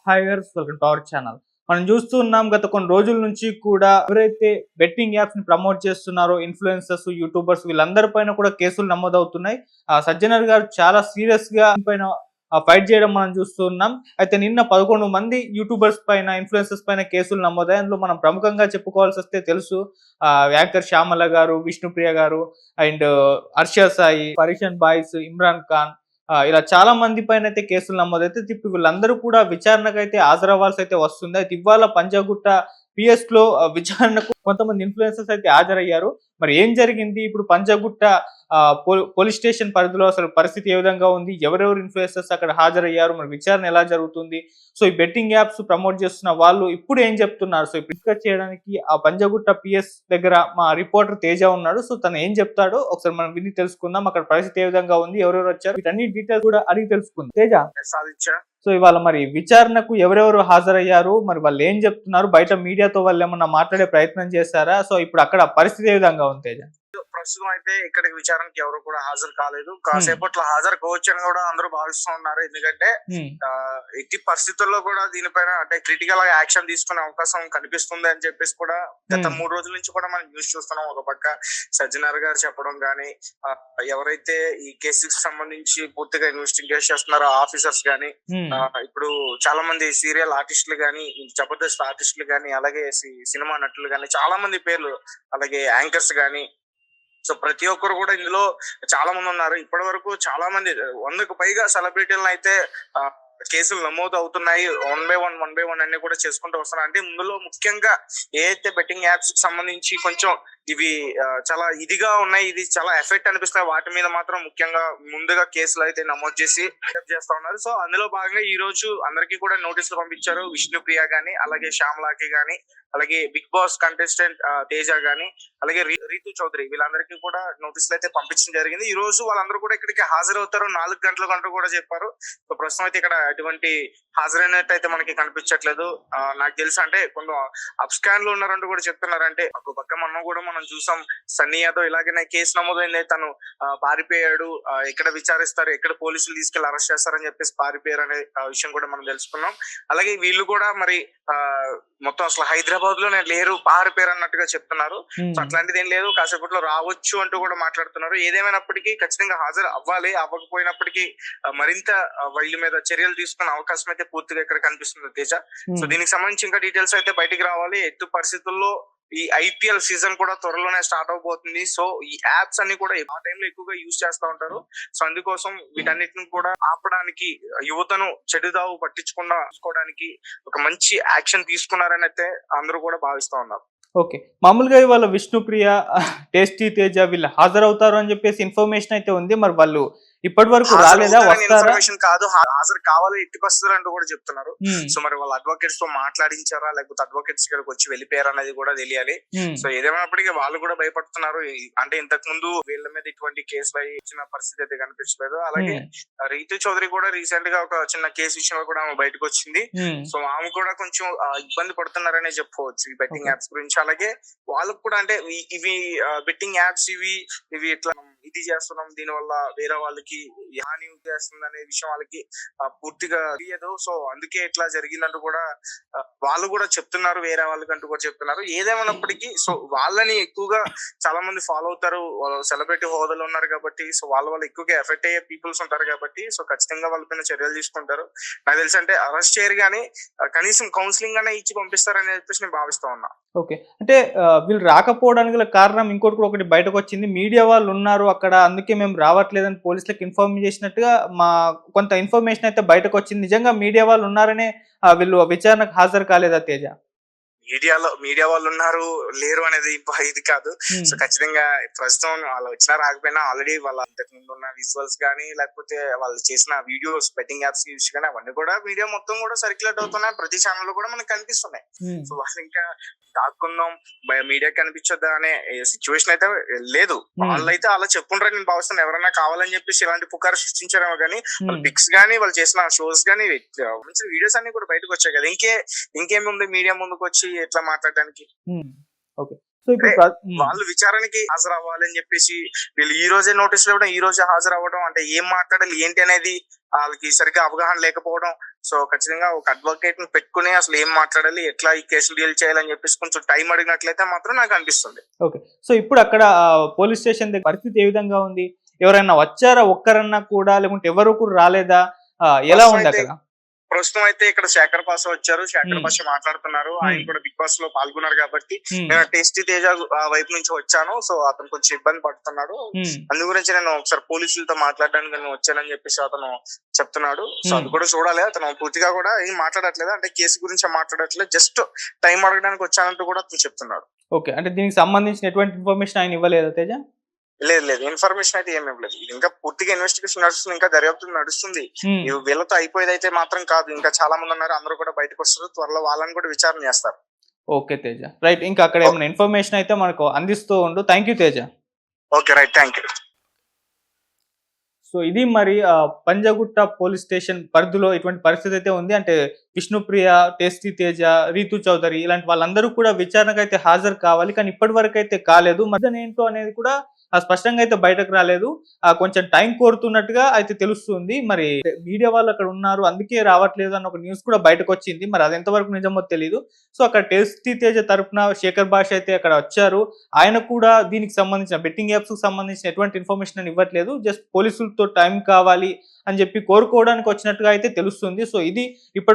Hi viewers, welcome to our channel. మనం చూస్తూ ఉన్నాం గత కొన్ని రోజుల నుంచి కూడా ఎవరైతే బెట్టింగ్ యాప్స్ ని ప్రమోట్ చేస్తున్నారో ఇన్ఫ్లుయెన్సర్స్, యూట్యూబర్స్ వీళ్ళందరి పైన కూడా కేసులు నమోదవుతున్నాయి. సజ్జనర్ గారు చాలా సీరియస్ గా పైన ఫైట్ చేయడం మనం చూస్తూ ఉన్నాం. అయితే నిన్న 11 మంది యూట్యూబర్స్ పైన, ఇన్ఫ్లుయెన్సర్స్ పైన కేసులు నమోదాయి. అందులో మనం ప్రముఖంగా చెప్పుకోవాల్సి వస్తే తెలుసు, యాంకర్ శ్యామల గారు, విష్ణుప్రియ గారు అండ్ హర్ష సాయి, పరేషన్ బాయ్స్, ఇమ్రాన్ ఖాన్, ఇలా చాలా మంది పైన అయితే కేసులు నమోదైతే ఇప్పుడు వీళ్ళందరూ కూడా విచారణకు అయితే హాజరవ్వాల్సి అయితే వస్తుంది. అయితే ఇవాళ పంజాగుట్ట పిఎస్ లో విచారణకు కొంతమంది ఇన్ఫ్లుయెన్సర్స్ అయితే హాజరయ్యారు. మరి ఏం జరిగింది, ఇప్పుడు పంజాగుట్ట పోలీస్ స్టేషన్ పరిధిలో అసలు పరిస్థితి ఏ విధంగా ఉంది, ఎవరెవరు ఇన్ఫ్లుయెన్సర్స్ అక్కడ హాజరయ్యారు, మరి విచారణ ఎలా జరుగుతుంది, సో ఈ బెట్టింగ్ యాప్స్ ప్రమోట్ చేస్తున్న వాళ్ళు ఇప్పుడు ఏం చెప్తున్నారు, సో ఇప్పుడు డిస్కస్ చేయడానికి ఆ పంజాగుట్ట పిఎస్ దగ్గర మా రిపోర్టర్ తేజ ఉన్నాడు. సో తను ఏం చెప్తాడో ఒకసారి మనం విని తెలుసుకుందాం. అక్కడ పరిస్థితి ఏ విధంగా ఉంది, ఎవరెవరు వచ్చారు, వీటన్ని డీటెయిల్స్ కూడా అడిగి తెలుసుకుందాం. తేజ, సో ఇవాళ మరి విచారణకు ఎవరెవరు హాజరయ్యారు, మరి వాళ్ళు ఏం చెప్తున్నారు, బయట మీడియాతో వాళ్ళు ఏమన్నా మాట్లాడే ప్రయత్నం చేశారా, సో ఇప్పుడు అక్కడ పరిస్థితి ఏ విధంగా ఉంది తేజ? ప్రస్తుతం అయితే ఇక్కడికి విచారణకి ఎవరు కూడా హాజరు కాలేదు. కాసేపట్లో హాజరు కావచ్చు అని కూడా అందరూ భావిస్తూ ఉన్నారు. ఎందుకంటే ఎట్టి పరిస్థితుల్లో కూడా దీనిపైన అంటే క్రిటికల్ గా యాక్షన్ తీసుకునే అవకాశం కనిపిస్తుంది అని చెప్పేసి కూడా గత 3 రోజుల నుంచి కూడా మనం న్యూస్ చూస్తున్నాం. ఒక పక్క సజ్జనర్ గారు చెప్పడం గానీ, ఎవరైతే ఈ కేసుకి సంబంధించి పూర్తిగా ఇన్వెస్టిగేట్ చేస్తున్నారో ఆఫీసర్స్ గానీ, ఇప్పుడు చాలా మంది సీరియల్ ఆర్టిస్టులు గానీ, జబర్దస్త్ ఆర్టిస్టులు గానీ, అలాగే సినిమా నటులు గానీ, చాలా మంది పేర్లు, అలాగే యాంకర్స్ గానీ, సో ప్రతి ఒక్కరు కూడా ఇందులో చాలా మంది ఉన్నారు. ఇప్పటి వరకు చాలా మంది 100కు పైగా సెలబ్రిటీలను అయితే కేసులు నమోదు అవుతున్నాయి. వన్ బై వన్ అన్ని కూడా చేసుకుంటూ వస్తున్నారు. అంటే ఇందులో ముఖ్యంగా ఏదైతే బెట్టింగ్ యాప్స్ కి సంబంధించి కొంచెం ఇవి చాలా ఇదిగా ఉన్నాయి, ఇది చాలా ఎఫెక్ట్ అనిపిస్తాయి, వాటి మీద మాత్రం ముఖ్యంగా ముందుగా కేసులు అయితే నమోదు చేసి చేస్తా ఉన్నారు. సో అందులో భాగంగా ఈ రోజు అందరికీ కూడా నోటీసులు పంపించారు. విష్ణుప్రియ గాని, అలాగే శ్యామలాకి గాని, అలాగే బిగ్ బాస్ కంటెస్టెంట్ తేజ గాని, అలాగే రీతు చౌదరి, వీళ్ళందరికీ కూడా నోటీసులు అయితే పంపించడం జరిగింది. ఈ రోజు వాళ్ళందరూ కూడా ఇక్కడికి హాజరవుతారు 4 గంటల కూడా చెప్పారు. సో ప్రస్తుతం అయితే ఇక్కడ ఎటువంటి హాజరైనట్టు అయితే మనకి కనిపించట్లేదు. నాకు తెలుసు అంటే కొంత అప్ స్కాన్ లో ఉన్నారంటూ కూడా చెప్తున్నారు. అంటే ఒక పక్క మనం చూసాం, సన్నీ యాదవ్ ఇలాగనే కేసు నమోదైంది, తను పారిపోయాడు, ఎక్కడ విచారిస్తారు, ఎక్కడ పోలీసులు తీసుకెళ్లి అరెస్ట్ చేస్తారని చెప్పేసి పారిపోయారు అనే విషయం కూడా మనం తెలుసుకున్నాం. అలాగే వీళ్ళు కూడా మరి మొత్తం అసలు హైదరాబాద్ లో లేరు, పారిపోయారు అన్నట్టుగా చెప్తున్నారు. సో అట్లాంటిది ఏం లేదు, కాసేపట్లో రావచ్చు అంటూ కూడా మాట్లాడుతున్నారు. ఏదేమైనప్పటికీ ఖచ్చితంగా హాజరు అవ్వాలి, అవ్వకపోయినప్పటికీ మరింత వీళ్ళ మీద చర్యలు తీసుకునే అవకాశం అయితే పూర్తిగా ఇక్కడ కనిపిస్తుంది తేజ. సో దీనికి సంబంధించి ఇంకా డీటెయిల్స్ అయితే బయటికి రావాలి. ఎట్టి పరిస్థితుల్లో ఈ ఐపీఎల్ సీజన్ కూడా త్వరలోనే స్టార్ట్ అవబోతుంది. సో ఈ యాప్స్ అన్ని కూడా ఆ టైంలో ఎక్కువగా యూజ్ చేస్తూ ఉంటారు. సో అందుకోసం వీటన్నిటిని కూడా ఆపడానికి, యువతను చెడుదావు పట్టించకుండా చూసుకోవడానికి ఒక మంచి యాక్షన్ తీసుకున్నారని అయితే అందరూ కూడా భావిస్తా ఉన్నారు. ఓకే, మామూలుగా ఇవాళ విష్ణుప్రియ, టేస్టీ తేజ వీళ్ళు హాజరవుతారు అని చెప్పేసి ఇన్ఫర్మేషన్ అయితే ఉంది. మరి వాళ్ళు ఇప్పటి వరకు రాలేదా, ఇన్ఫర్మేషన్ కాదు, హాజరు కావాలి ఎట్టి పరిస్థితులు అంటూ కూడా చెప్తున్నారు. సో మరి వాళ్ళ అడ్వకేట్స్ తో మాట్లాడించారా, లేకపోతే అడ్వకేట్స్ ఇక్కడికి వచ్చి వెళ్ళిపోయారా అనేది కూడా తెలియాలి. సో ఏదేమైనప్పటికీ వాళ్ళు కూడా భయపడుతున్నారు. అంటే ఇంతకు ముందు వీళ్ళ మీద ఇటువంటి కేసులు ఇచ్చిన పరిస్థితి అయితే కనిపించలేదు. అలాగే రీతు చౌదరి కూడా రీసెంట్ గా ఒక చిన్న కేసు విషయంలో కూడా ఆమె బయటకు వచ్చింది. సో ఆమె కూడా కొంచెం ఇబ్బంది పడుతున్నారనే చెప్పుకోవచ్చు ఈ బెట్టింగ్ యాప్స్ గురించి. అలాగే వాళ్ళకు కూడా అంటే ఇవి బెట్టింగ్ యాప్స్ ఇవి ఇట్లా ఇది చేస్తున్నాం, దీని వల్ల వేరే వాళ్ళకి హాని చేస్తుంది అనే విషయం వాళ్ళకి పూర్తిగా తెలియదు. సో అందుకే ఇట్లా జరిగిందంటూ కూడా వాళ్ళు కూడా చెప్తున్నారు, వేరే వాళ్ళకంటూ కూడా చెప్తున్నారు. ఏదేమైనప్పటికీ సో వాళ్ళని ఎక్కువగా చాలా మంది ఫాలో అవుతారు, సెలబ్రిటీ హోదాలో ఉన్నారు కాబట్టి, సో వాళ్ళ ఎక్కువగా ఎఫెక్ట్ అయ్యే పీపుల్స్ ఉంటారు కాబట్టి, సో ఖచ్చితంగా వాళ్ళ పైన చర్యలు తీసుకుంటారు. నాకు తెలిసి అంటే అరెస్ట్ చేయరు కానీ కనీసం కౌన్సిలింగ్ అనే ఇచ్చి పంపిస్తారని చెప్పేసి నేను భావిస్తా ఉన్నా. ఓకే, అంటే వీళ్ళు రాకపోవడానికి గల కారణం ఇంకోటి ఒకటి బయటకు వచ్చింది, మీడియా వాళ్ళు ఉన్నారు అక్కడ, అందుకే మేము రావట్లేదని పోలీసులకు ఇన్ఫార్మ్ చేసినట్టుగా మా కొంత ఇన్ఫర్మేషన్ అయితే బయటకు వచ్చింది. నిజంగా మీడియా వాళ్ళు ఉన్నారనే వీళ్ళు విచారణకు హాజరు కాలేదా తేజ? మీడియా వాళ్ళు ఉన్నారు లేరు అనేది ఇది కాదు. సో ఖచ్చితంగా ప్రస్తుతం వాళ్ళు వచ్చినా రాకపోయినా ఆల్రెడీ వాళ్ళ ఇంతకు ముందు ఉన్న విజువల్స్ కానీ, లేకపోతే వాళ్ళు చేసిన వీడియోస్ బెట్టింగ్ యాప్స్ యూస్ కానీ అవన్నీ కూడా మీడియా మొత్తం కూడా సర్క్యులేట్ అవుతున్నాయి, ప్రతి ఛానల్ లో కూడా మనకు కనిపిస్తున్నాయి. సో వాళ్ళు ఇంకా దాక్కుందాం, మీడియా కనిపించొద్దా అనే సిచ్యువేషన్ అయితే లేదు. వాళ్ళైతే అలా చెప్పుకుంటారని నేను భావిస్తాను. ఎవరైనా కావాలని చెప్పేసి ఇలాంటి పుకారు సృష్టించారేమో కానీ, వాళ్ళ పిక్స్ గానీ, వాళ్ళు చేసిన షోస్ గానీ, మంచి వీడియోస్ అన్ని కూడా బయటకు వచ్చాయి కదా. ఇంకేమి ఉంది మీడియా ముందుకు వచ్చి ఎట్లా మాట్లాడడానికి? వాళ్ళు విచారణకి హాజరు అవ్వాలని చెప్పేసి వీళ్ళు ఈ రోజే నోటీసులు ఇవ్వడం, ఈ రోజే హాజరు అవ్వడం, అంటే ఏం మాట్లాడాలి ఏంటి అనేది వాళ్ళకి సరిగ్గా అవగాహన లేకపోవడం. సో ఖచ్చితంగా ఒక అడ్వకేట్ ని పెట్టుకుని అసలు ఏం మాట్లాడాలి, ఎట్లా ఈ కేసులు డీల్ చేయాలని చెప్పేసి కొంచెం టైం అడిగినట్లయితే మాత్రం నాకు అనిపిస్తుంది. ఓకే. సో ఇప్పుడు అక్కడ పోలీస్ స్టేషన్ దగ్గర పరిస్థితి ఏ విధంగా ఉంది? ఎవరైనా వచ్చారా ఒక్కరన్నా కూడా? లేకుంటే ఎవరు కూడా రాలేదా? ఎలా ప్రస్తుతం ఉంది అయితే అక్కడ? ప్రస్తుతం అయితే ఇక్కడ శేఖర్ పాష వచ్చారు. శేఖర్ హ్మ్. పాష మాట్లాడుతున్నారు. ఆయన హ్మ్. కూడా బిగ్ బాస్ లో పాల్గొన్నారు కాబట్టి హ్మ్. నేను టేస్టీ తేజ వైపు నుంచి వచ్చాను. సో అతను కొంచెం ఇబ్బంది పడుతున్నాడు. హ్మ్. అందు గురించి నేను ఒకసారి పోలీసులతో మాట్లాడడానికి నేను వచ్చానని చెప్పేసి అతను చెప్తున్నాడు. సో హ్మ్. అది కూడా చూడాలి. అతను పూర్తిగా కూడా ఏం మాట్లాడట్లేదు, అంటే కేసు గురించి మాట్లాడట్లేదు, జస్ట్ టైం అడగడానికి వచ్చానంటూ కూడా అతను చెప్తున్నాడు. ఓకే. అంటే దీనికి సంబంధించిన ఎటువంటి ఇన్ఫర్మేషన్ ఆయన ఇవ్వలేదా తేజ? లేదు లేదు, ఇన్ఫర్మేషన్ అయితే ఏమి ఇవ్వలేదు. ఇది ఇంకా పూర్తిగా ఇన్వెస్టిగేషన్ నడుస్తుంది, ఇంకా దర్యాప్తు నడుస్తుంది. హ్మ్. ఇవి వీళ్ళతో అయిపోయేది అయితే మాత్రం కాదు. ఇంకా చాలా మంది ఉన్నారు, అందరూ కూడా బయటకు వస్తారు. త్వరలో వాళ్ళని కూడా విచారణ చేస్తారు. ఓకే తేజ. రైట్. ఇంకా అక్కడ ఓ- ఏమైనా ఇన్ఫర్మేషన్ అయితే మనకు అందిస్తూ ఉండు. Thank you Teja. Okay right, thank you. So ఇది మరి పంజాగుట్ట పోలీస్ స్టేషన్ పరిధిలో ఇటువంటి పరిస్థితి అయితే ఉంది. అంటే విష్ణుప్రియ, టేస్టీ తేజ, రీతు చౌదరి ఇలాంటి వాళ్ళందరూ కూడా విచారణకైతే హాజరు కావాలి. కానీ ఇప్పటి వరకైతే కాలేదు. మరి ఏంటో అనేది కూడా స్పష్టంగా అయితే బయటకు రాలేదు. కొంచెం టైం కోరుతున్నట్టుగా అయితే తెలుస్తుంది. మరి మీడియా వాళ్ళు అక్కడ ఉన్నారు, అందుకే రావట్లేదు అన్న ఒక న్యూస్ కూడా బయటకొచ్చింది. మరి అది ఎంతవరకు నిజమో తెలీదు. సో అక్కడ టేస్టీ తేజ తరపున శేఖర్ భాష అయితే అక్కడ వచ్చారు. ఆయన కూడా దీనికి సంబంధించిన బెట్టింగ్ యాప్స్‌కి సంబంధించిన ఎటువంటి ఇన్ఫర్మేషన్ అని ఇవ్వట్లేదు. జస్ట్ పోలీసులతో టైం కావాలి అని చెప్పి కోరుకోవడానికి వచ్చినట్టుగా అయితే తెలుస్తుంది. సో ఇది ఇప్పటి